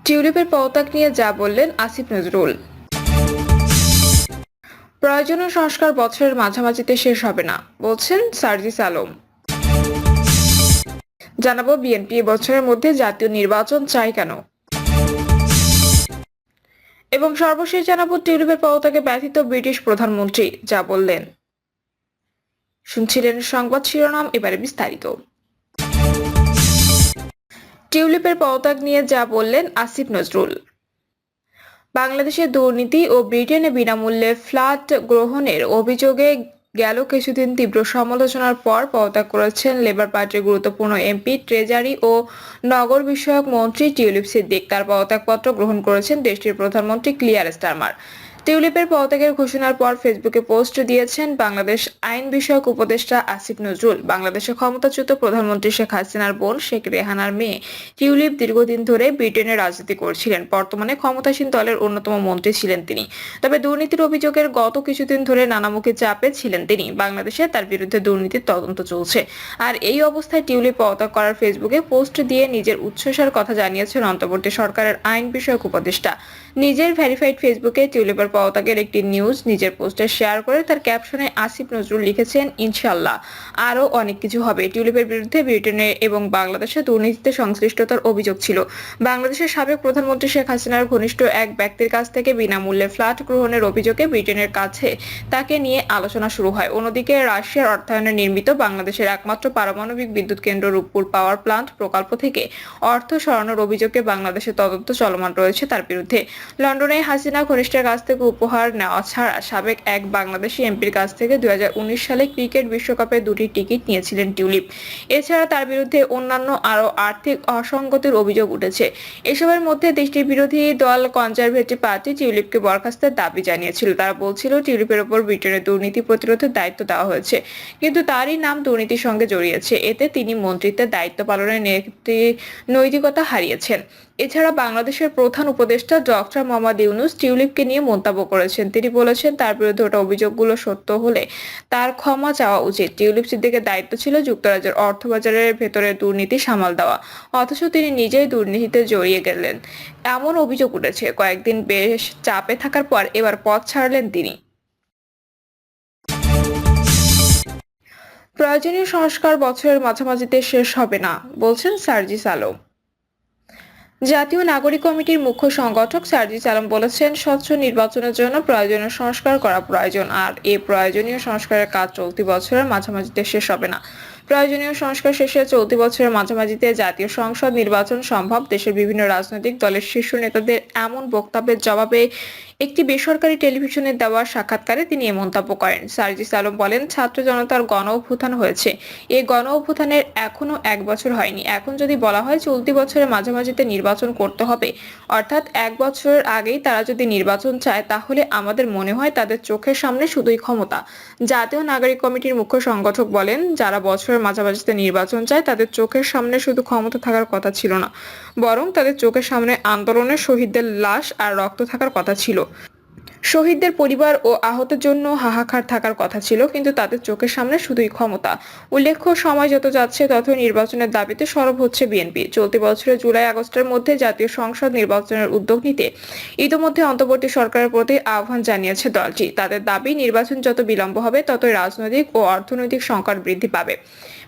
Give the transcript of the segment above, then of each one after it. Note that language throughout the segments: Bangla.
টিউলিপের পদত্যাগ নিয়ে যা বললেন আসিফ নজরুল। প্রয়োজনীয় সংস্কার বছরের মাঝামাঝিতে শেষ হবে না, বলছেন সার্জিস আলম। জানাবো বিএনপি বছরের মধ্যে জাতীয় নির্বাচন চায় কেন, এবং সর্বশেষ জানাবো টিউলিপের পদত্যাগে ব্যথিত ব্রিটিশ প্রধানমন্ত্রী যা বললেন। শুনছিলেন সংবাদ শিরোনাম, এবারে বিস্তারিত। টিউলিপের পদত্যাগ নিয়ে যা বললেন আসিফ নজরুল। বাংলাদেশে দুর্নীতি ও ব্রিটেনে বিনামূল্যে ফ্ল্যাট গ্রহণের অভিযোগে গেল কিছুদিন তীব্র সমালোচনার পর পদত্যাগ করেছেন লেবার পার্টির গুরুত্বপূর্ণ এমপি, ট্রেজারি ও নগর বিষয়ক মন্ত্রী টিউলিপ সিদ্দিক। তার পদত্যাগপত্র গ্রহণ করেছেন দেশটির প্রধানমন্ত্রী ক্লিয়ার স্টারমার। টিউলিপের পদত্যাগের ঘোষণার পর ফেসবুকে পোস্ট দিয়েছেন বাংলাদেশ আইন বিষয়ক উপদেষ্টা আসিফ নজরুল। বাংলাদেশে ক্ষমতাচ্যুত প্রধানমন্ত্রী শেখ হাসিনার বোন শেখ রেহানার মেয়ে টিউলিপ দীর্ঘদিন ধরে ব্রিটেনে রাজনীতি করছিলেন। বর্তমানে ক্ষমতাসীন দলের অন্যতম মন্ত্রী ছিলেন তিনি। তবে দুর্নীতির অভিযোগের গত কিছুদিন ধরে নানামুখী চাপে ছিলেন তিনি। বাংলাদেশে তার বিরুদ্ধে দুর্নীতির তদন্ত চলছে। আর এই অবস্থায় টিউলিপ পদত্যাগ করার ফেসবুকে পোস্ট দিয়ে নিজের উচ্ছ্বাসের কথা জানিয়েছেন অন্তর্বর্তী সরকারের আইন বিষয়ক উপদেষ্টা। নিজের ভেরিফাইড ফেসবুকে টিউলিপের পদত্যাগের একটি নিউজ নিজের পোস্টে শেয়ার করে তার ক্যাপশনে আসিফ নজরুল লিখেছেন, ইনশাআল্লাহ আরও অনেক কিছু হবে। টিউলিপের বিরুদ্ধে ব্রিটেনে এবং বাংলাদেশে দুর্নীতিতে সংশ্লিষ্টতার অভিযোগ ছিল। বাংলাদেশের সাবেক প্রধানমন্ত্রী শেখ হাসিনার ঘনিষ্ঠ এক ব্যক্তির কাছ থেকে বিনামূল্যে ফ্ল্যাট গ্রহণের অভিযোগে ব্রিটেনের কাছে তাকে নিয়ে আলোচনা শুরু হয়। অন্যদিকে রাশিয়ার অর্থায়নে নির্মিত বাংলাদেশের একমাত্র পারমাণবিক বিদ্যুৎ কেন্দ্র রূপপুর পাওয়ার প্লান্ট প্রকল্প থেকে অর্থ সরানোর অভিযোগে বাংলাদেশে তদন্ত চলমান রয়েছে তার বিরুদ্ধে। লন্ডনে হাসিনা ঘনিষ্ঠের কাছ থেকে উপহার নেওয়া ছাড়া সাবেক এক বাংলাদেশি এমপির কাছ থেকে 2019 সালে ক্রিকেট বিশ্বকাপে 2টি টিকিট নিয়েছিলেন টিউলিপ। এছাড়া তার বিরুদ্ধে অন্যান্য আরও আর্থিক অসঙ্গতির অভিযোগ উঠেছে। এসবের মধ্যে দেশটির বিরোধী দল কনজারভেটিভ পার্টি টিউলিপকে বরখাস্তের দাবি জানিয়েছিল। তারা বলছিল টিউলিপের ওপর ব্রিটেনের দুর্নীতি প্রতিরোধের দায়িত্ব দেওয়া হয়েছে, কিন্তু তারই নাম দুর্নীতির সঙ্গে জড়িয়েছে। এতে তিনি মন্ত্রিত্বের দায়িত্ব পালনের নৈতিকতা হারিয়েছেন। এছাড়া বাংলাদেশের প্রধান উপদেষ্টা ডক্টর মোহাম্মদ ইউনূস টিউলিপকে নিয়ে মন্তব্য করেছেন। তিনি বলেছেন, তার বিরুদ্ধে ওঠা অভিযোগগুলো সত্য হলে তার ক্ষমা চাওয়া উচিত। টিউলিপ সিদ্দিকের দায়িত্ব ছিল যুক্তরাজ্যের অর্থবাজারের ভেতরে দুর্নীতি সামাল দেওয়া, অথচ তিনি নিজেই দুর্নীতিতে জড়িয়ে গেলেন এমন অভিযোগ উঠেছে। কয়েকদিন বেশ চাপে থাকার পর এবার পদ ছাড়লেন তিনি। প্রয়োজনীয় সংস্কার বছরের মাঝামাঝিতে শেষ হবে না, বলছেন সার্জিস আলম। জাতীয় নাগরিক কমিটির মুখ্য সংগঠক সার্জিস আলম বলেছেন, স্বচ্ছ নির্বাচনের জন্য প্রয়োজনীয় সংস্কার করা প্রয়োজন, আর এই প্রয়োজনীয় সংস্কারের কাজ চলতি বছরের মাঝামাঝিতে শেষ হবে না। প্রয়োজনীয় সংস্কার শেষে চলতি বছরের মাঝামাঝিতে জাতীয় সংসদ নির্বাচন সম্ভব। দেশের বিভিন্ন রাজনৈতিক দলের শীর্ষ নেতাদের এমন বক্তব্যের জবাবে একটি বেসরকারি টেলিভিশনে দেওয়া সাক্ষাৎকারে তিনি এ মন্তব্য করেন। সার্জিস আলম বলেন, ছাত্র জনতার গণ অভ্যুত্থান হয়েছে। এই গণ অভ্যুত্থানের এখনো 1 বছর হয়নি। এখন যদি বলা হয় চলতি বছরের মাঝামাঝিতে নির্বাচন করতে হবে, অর্থাৎ 1 বছরের আগেই তারা যদি নির্বাচন চায়, তাহলে আমাদের মনে হয় তাদের চোখের সামনে শুধুই ক্ষমতা। জাতীয় নাগরিক কমিটির মুখ্য সংগঠক বলেন, যারা বছরের মাঝামাঝিতে নির্বাচন চায় তাদের চোখের সামনে শুধু ক্ষমতা থাকার কথা ছিল না, বরং তাদের চোখের সামনে আন্দোলনের শহীদদের লাশ আর রক্ত থাকার কথা ছিল। শহীদদের পরিবার ও আহতের জন্য হাহাকার থাকার কথা ছিল, কিন্তু তাদের চোখের সামনে শুধুই ক্ষমতা। উল্লেখ্য, সময় যত যাচ্ছে ততই নির্বাচনের দাবিতে সরব হচ্ছে বিএনপি। চলতি বছরের জুলাই-আগস্টের মধ্যে জাতীয় সংসদ নির্বাচনের উদ্যোগ নিতে ইতোমধ্যে অন্তর্বর্তী সরকারের প্রতি আহ্বান জানিয়েছে দলটি। তাদের দাবি, নির্বাচন যত বিলম্ব হবে ততই রাজনৈতিক ও অর্থনৈতিক সংকট বৃদ্ধি পাবে।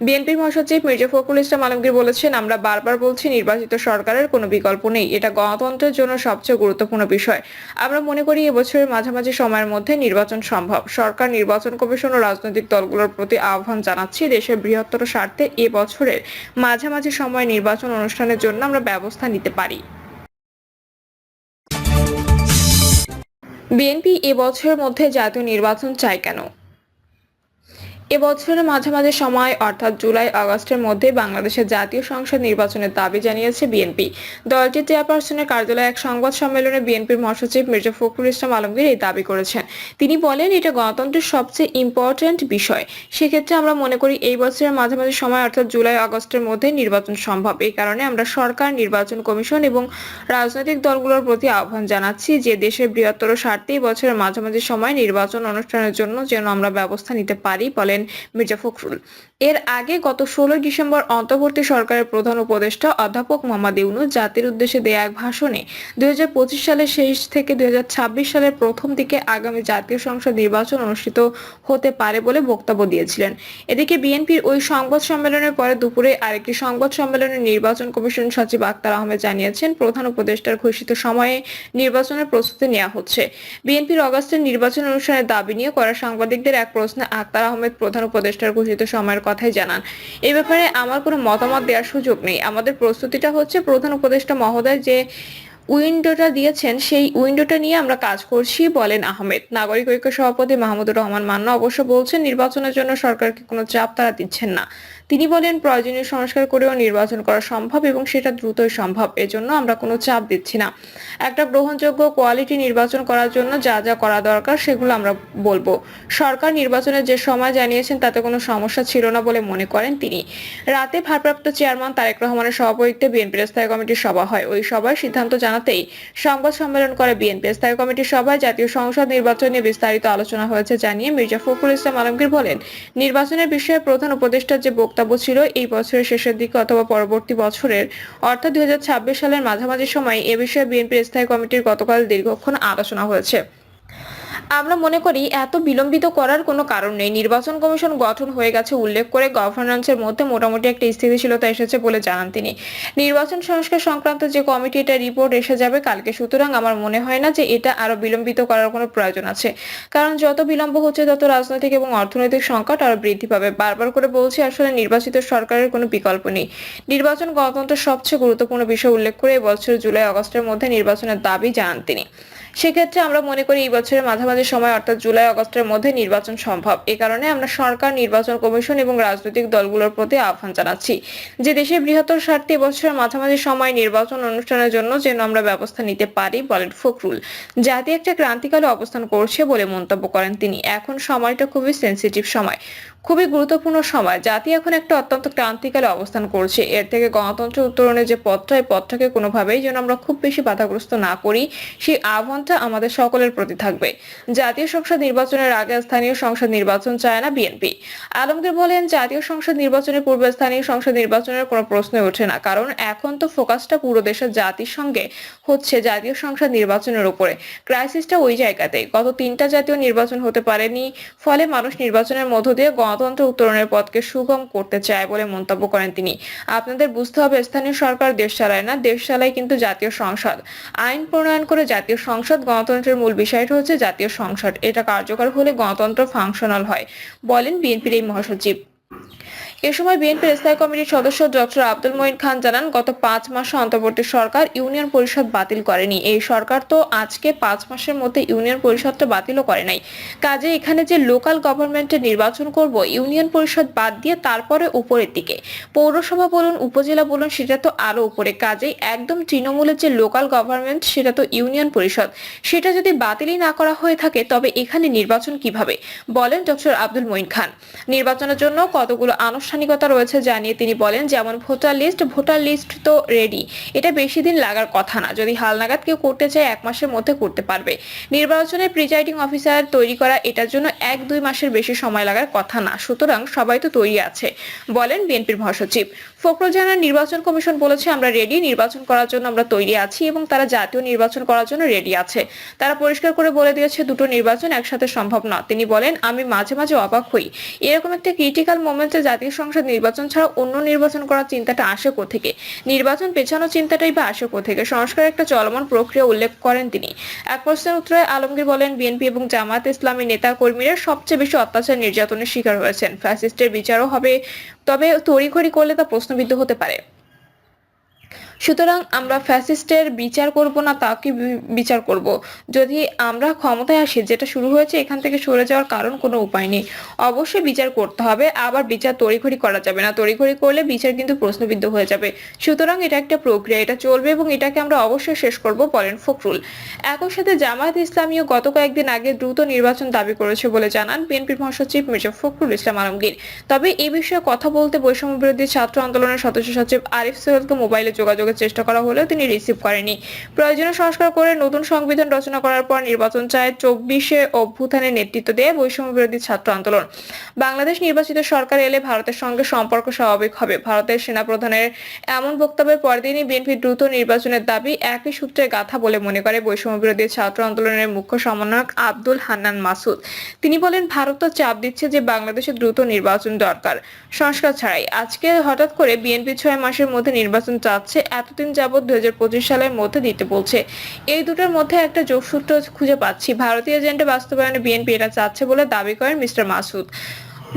বিএনপির মহাসচিব মির্জা ফখরুল ইসলাম আলমগীর বলেছেন, আমরা বারবার বলছি নির্বাচিত সরকারের কোনো বিকল্প নেই। এটা গণতন্ত্রের জন্য সবচেয়ে গুরুত্বপূর্ণ বিষয়। আমরা মনে করি এবছরের মাঝামাঝি সময়ের মধ্যে নির্বাচন সম্ভব। সরকার, নির্বাচন কমিশন ও রাজনৈতিক দলগুলোর প্রতি আহ্বান জানাচ্ছি, দেশের বৃহত্তর স্বার্থে এবছরের মাঝামাঝি সময়ে নির্বাচন অনুষ্ঠানের জন্য আমরা ব্যবস্থা নিতে পারি। বিএনপি এবছরের মধ্যে জাতীয় নির্বাচন চায় কেন? এবছরের মাঝামাঝি সময় অর্থাৎ জুলাই-আগস্টের মধ্যে বাংলাদেশের জাতীয় সংসদ নির্বাচনের দাবি জানিয়েছে বিএনপি। দলটির চেয়ারপারসনের কার্যালয়ে এক সংবাদ সম্মেলনে বিএনপির মহাসচিব মির্জা ফখরুল ইসলাম আলমগীর এই দাবি করেছেন। তিনি বলেন, এটা গণতন্ত্রের সবচেয়ে ইম্পর্টেন্ট বিষয়। সেক্ষেত্রে আমরা মনে করি এই বছরের মাঝামাঝি সময় অর্থাৎ জুলাই-আগস্টের মধ্যে নির্বাচন সম্ভব। এই কারণে আমরা সরকার, নির্বাচন কমিশন এবং রাজনৈতিক দলগুলোর প্রতি আহ্বান জানাচ্ছি যে দেশের বৃহত্তর স্বার্থে এই বছরের মাঝামাঝি সময় নির্বাচন অনুষ্ঠানের জন্য যেন আমরা ব্যবস্থা নিতে পারি, বলেন মির্জা ফখরুল। এর আগে গত 16 ডিসেম্বর অন্তর্বর্তী সরকারের প্রধান উপদেষ্টা অধ্যাপক মোহাম্মদ ইউনূস জাতির উদ্দেশ্যে দেয়া এক ভাষণে 2025 সালের শেষ থেকে 2026 সালের প্রথম দিকে আগামী জাতীয় সংসদ নির্বাচন অনুষ্ঠিত হতে পারে বলে বক্তব্য দিয়েছিলেন। এদিকে বিএনপির ওই সংবাদ সম্মেলনের পরে দুপুরে আরেকটি সংবাদ সম্মেলনে নির্বাচন কমিশন সচিব আক্তার আহমেদ জানিয়েছেন, প্রধান উপদেষ্টার ঘোষিত সময়ে নির্বাচনের প্রস্তুতি নেওয়া হচ্ছে। বিএনপির অগাস্টের নির্বাচন অনুষ্ঠানের দাবি নিয়ে করা সাংবাদিকদের এক প্রশ্নে আক্তার আহমেদ প্রধান উপদেষ্টার ঘোষিত সময়ের কথাই জানান। এই ব্যাপারে আমার কোনো মতামত দেওয়ার সুযোগ নেই। আমাদের প্রস্তুতিটা হচ্ছে প্রধান উপদেষ্টা মহোদয় যে উইন্ডোটা দিয়েছেন সেই উইন্ডোটা নিয়ে আমরা কাজ করছি, বলেন আহমেদ। নাগরিক ঐক্য সভাপতি মাহমুদুর রহমান মান্না অবশ্য বলছেন, নির্বাচনের জন্য সরকারকে কোনো চাপ তারা দিচ্ছেন না। তিনি বলেন, প্রয়োজনীয় সংস্কার করেও নির্বাচন করা সম্ভব এবং সেটা দ্রুতই সম্ভব। এজন্য আমরা কোনো চাপ দিচ্ছি না। একটা গ্রহণযোগ্য কোয়ালিটি নির্বাচন করার জন্য যা যা করা দরকার সেগুলো আমরা বলবো। সরকার নির্বাচনের যে সময় জানিয়েছেন তাতে কোনো সমস্যা ছিল না বলে মনে করেন তিনি। রাতে ভারপ্রাপ্ত চেয়ারম্যান তারেক রহমানের সভাপতিত্বে বিএনপির স্থায়ী কমিটির সভা হয়। ওই সভায় সিদ্ধান্ত জানাতেই সংবাদ সম্মেলন করে বিএনপি। স্থায়ী কমিটির সভায় জাতীয় সংসদ নির্বাচন নিয়ে বিস্তারিত আলোচনা হয়েছে জানিয়ে মির্জা ফখরুল ইসলাম আলমগীর বলেন, নির্বাচনের বিষয়ে প্রধান উপদেষ্টার যে বক্তব্য ছিল এই বছরের শেষের দিকে অথবা পরবর্তী বছরের অর্থাৎ 2026 সালের মাঝামাঝি সময় এ বিষয়ে বিএনপির স্থায়ী কমিটির গতকাল দীর্ঘক্ষণ আলোচনা হয়েছে। আমরা মনে করি এত বিলম্বিত করার কোনো কারণ নেই। নির্বাচন কমিশন গঠন হয়ে গেছে উল্লেখ করে গভর্নেন্সের মধ্যে মোটামুটি একটা স্থিতিশীলতা এসেছে বলে জানান তিনি। নির্বাচন সংস্কার সংক্রান্ত যে কমিটি এটা রিপোর্ট এসে যাবে কালকে, সুতরাং আমার মনে হয় না যে এটা আরো বিলম্বিত করার কোনো প্রয়োজন আছে। কারণ যত বিলম্ব হচ্ছে তত রাজনৈতিক এবং অর্থনৈতিক সংকট আরো বৃদ্ধি পাবে। বারবার করে বলছি, আসলে নির্বাচিত সরকারের কোনো বিকল্প নেই। নির্বাচন গণতন্ত্রের সবচেয়ে গুরুত্বপূর্ণ বিষয় উল্লেখ করে এবছর জুলাই আগস্টের মধ্যে নির্বাচনের দাবি জানান তিনি। সেক্ষেত্রে আমরা মনে করি এই বছরের মাঝামাঝি সময় অর্থাৎ জুলাই আগস্টের মধ্যে নির্বাচন সম্ভব। এ কারণে আমরা সরকার, নির্বাচন কমিশন এবং রাজনৈতিক দলগুলোর প্রতি আহ্বান জানাচ্ছি যে দেশের বৃহত্তর স্বার্থে বছরের মাঝামাঝি সময় নির্বাচন অনুষ্ঠানের জন্য যেন আমরা ব্যবস্থা নিতে পারি, বলেন ফখরুল। জাতি একটা ক্রান্তিকালে অবস্থান করছে বলে মন্তব্য করেন তিনি। এখন সময়টা খুবই সেনসিটিভ সময়, খুবই গুরুত্বপূর্ণ সময়। জাতি এখন একটা অত্যন্ত ক্রান্তিকালে অবস্থান করছে। এর থেকে গণতন্ত্রের উত্তরণের যে পথটা, এই পথটাকে কোনোভাবেই যেন আমরা খুব বেশি বাধাগ্রস্ত না করি, সেই আহ্বানটা আমাদের সকলের প্রতি থাকবে। জাতীয় সংসদ নির্বাচনের আগে স্থানীয় সংসদ নির্বাচন চায় না বিএনপি। আলমগীর বলেন, জাতীয় সংসদ নির্বাচনের পূর্বে স্থানীয় সংসদ নির্বাচনের কোনো প্রশ্নই ওঠে না, কারণ এখন তো ফোকাসটা পুরো দেশের জাতির সঙ্গে হচ্ছে জাতীয় সংসদ নির্বাচনের উপরে। ক্রাইসিসটা ওই জায়গাতেই। গত 3টা জাতীয় নির্বাচন হতে পারেনি, ফলে মানুষ নির্বাচনের মধ্য দিয়ে গণতন্ত্র উত্তরণের পথকে সুগম করতে চায় বলে মন্তব্য করেন তিনি। আপনাদের বুঝতে হবে, স্থানীয় সরকার দেশ চালায় না, দেশ চালায় কিন্তু জাতীয় সংসদ। আইন প্রণয়ন করে জাতীয় সংসদ, গণতন্ত্রের মূল বিষয়টা হচ্ছে জাতীয় সংসদ। এটা কার্যকর হলে গণতন্ত্র ফাংশনাল হয়, বলেন বিএনপির এই মহাসচিব। এ সময় বিএনপির স্থায়ী কমিটির সদস্য ডক্টর আব্দুল মঈন খান জানান, গত 5 মাসে অন্তর্বর্তী সরকার ইউনিয়ন পরিষদ বাতিল করেনি। এই সরকার তো আজকে 5 মাসের মধ্যে ইউনিয়ন পরিষদটা বাতিলও করে নাই। কাজে এখানে যে লোকাল গভর্নমেন্টের নির্বাচন করব, ইউনিয়ন পরিষদ বাদ দিয়ে তারপরে উপরের দিকে পৌরসভা বলুন, উপজেলা বলুন, সেটা তো আরো উপরে। কাজেই একদম তৃণমূলের যে লোকাল গভর্নমেন্ট, সেটা তো ইউনিয়ন পরিষদ। সেটা যদি বাতিলই না করা হয়ে থাকে তবে এখানে নির্বাচন কিভাবে, বলেন ডক্টর আব্দুল মঈন খান। নির্বাচনের জন্য কতগুলো আনুষ্ঠানিকতা রয়েছে জানিয়ে তিনি বলেন, যেমন ভোটার লিস্ট তো রেডি, এটা বেশি দিন লাগার কথা না। যদি হালনাগাদ কেউ করতে চায় 1 মাসের মধ্যে করতে পারবে। নির্বাচনের প্রিজাইডিং অফিসার তৈরি করা, এটার জন্য 1-2 মাসের বেশি সময় লাগার কথা না। সুতরাং সবাই তো তৈরি আছে, বলেন বিএনপির মহাসচিব। ফখরুল জানান, নির্বাচন কমিশন বলেছে আমরা রেডি, নির্বাচন করার জন্য আমরা তৈরি আছি এবং তারা জাতীয় নির্বাচন করার জন্য রেডি আছে। তারা পরিষ্কার করে বলে দিয়েছে দুটো নির্বাচন একসাথে সম্ভব না। তিনি বলেন, আমি মাঝে মাঝে অবাক হই, এরকম একটা ক্রিটিক্যাল মোমেন্টে জাতীয় সংসদ নির্বাচন ছাড়া অন্য নির্বাচন করার চিন্তাটা আসে কোত্থেকে, নির্বাচন পেছানোর চিন্তাটাই বা আসে কোত্থেকে। সংস্কারের একটা চলমান প্রক্রিয়া উল্লেখ করেন তিনি। এক প্রশ্নের উত্তরে আলমগীর বলেন, বিএনপি এবং জামায়াত ইসলামী নেতা কর্মীরা সবচেয়ে বেশি অত্যাচার নির্যাতনের শিকার হয়েছেন। ফ্যাসিস্টের বিচারও হবে, তবে তড়িঘড়ি করলে তা প্রশ্নবিদ্ধ হতে পারে। সুতরাং আমরা ফ্যাসিস্টের বিচার করব না, তাকে বিচার করব। যদি আমরা ক্ষমতায় আসি, যেটা শুরু হয়েছে, এখান থেকে সরে যাওয়ার কারণ কোনো উপায় নেই। অবশ্যই বিচার করতে হবে, আবার বিচার তড়িঘড়ি করা যাবে না। তড়িঘড়ি করলে বিচার কিন্তু প্রশ্নবিদ্ধ হয়ে যাবে। সুতরাং এটা একটা প্রক্রিয়া, এটা চলবে এবং এটাকে আমরা অবশ্যই শেষ করব, বলেন ফখরুল। একই সাথে জামায়াত ইসলামীও গত কয়েকদিন আগে দ্রুত নির্বাচন দাবি করেছে বলে জানান বিএনপির মহাসচিব মির্জা ফখরুল ইসলাম আলমগীর। তবে এই বিষয়ে কথা বলতে বৈষম্য বিরোধী ছাত্র আন্দোলনের সদস্য সচিব আরিফ সৈয়দকে মোবাইলে যোগাযোগ যোগাযোগের চেষ্টা করা হলেও তিনি রিসিভ করেনি। প্রয়োজনীয় সংস্কার করে নতুন সংবিধান রচনা করার পর নির্বাচন চায় 24 অভ্যুত্থানের নেতৃত্ব দিয়ে বৈষম্য বিরোধী ছাত্র আন্দোলন। বাংলাদেশ নির্বাচিত সরকার এলে ভারতের সঙ্গে সম্পর্ক স্বাভাবিক হবে। ভারতের সেনাপ্রধানের এমন বক্তব্যের পরদিনই বিএনপি দ্রুত নির্বাচনের দাবি একই সূত্রে গাথা বলে মনে করে বৈষম্য বিরোধী ছাত্র আন্দোলনের মুখ্য সমন্বয়ক আব্দুল হান্নান মাসুদ। তিনি বলেন, ভারত তো চাপ দিচ্ছে যে বাংলাদেশে দ্রুত নির্বাচন দরকার, সংস্কার ছাড়াই। আজকে হঠাৎ করে বিএনপি 6 মাসের মধ্যে নির্বাচন চাচ্ছে, এতদিন যাবৎ 2025 সালের মধ্যে দিতে বলছে। এই দুটোর মধ্যে একটা যোগসূত্র খুঁজে পাচ্ছি। ভারতীয় এজেন্ডা বাস্তবায়নে বিএনপি এটা চাচ্ছে বলে দাবি করেন মিস্টার মাসুদ।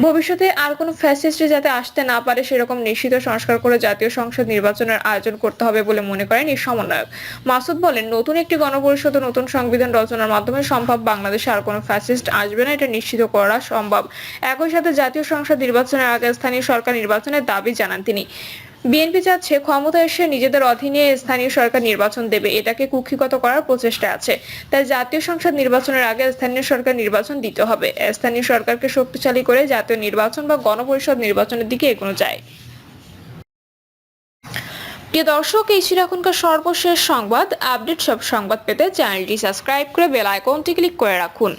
ভবিষ্যতে আর কোনো ফ্যাসিস্ট যাতে আসতে না পারে সেরকম নিশ্চিত সংস্কার করে জাতীয় সংসদ নির্বাচনের আয়োজন করতে হবে বলে মনে করেন এই সমন্বয়ক। মাসুদ বলেন, নতুন একটি গণপরিষদ ও নতুন সংবিধান রচনার মাধ্যমে সম্ভব বাংলাদেশে আর কোনো ফ্যাসিস্ট আসবে না, এটা নিশ্চিত করা সম্ভব। একই সাথে জাতীয় সংসদ নির্বাচনের আগে স্থানীয় সরকার নির্বাচনের দাবি জানান তিনি। বিএনপি চাচ্ছে ক্ষমতা এসে নিজেদের অধীনে স্থানীয় সরকার নির্বাচন দেবে, এটাকে কুক্ষিগত করার প্রচেষ্টা আছে। তাই জাতীয় সংসদ নির্বাচনের আগে স্থানীয় সরকার নির্বাচন দিতে হবে। স্থানীয় সরকারকে শক্তিশালী করে জাতীয় নির্বাচন বা গণপরিষদ নির্বাচনের দিকে এগোনো যায়। প্রিয় দর্শক, এই ছিল এখনকার সর্বশেষ সংবাদ। আপডেট সব সংবাদ পেতে চ্যানেলটি সাবস্ক্রাইব করে বেল আইকনটি ক্লিক করে রাখুন।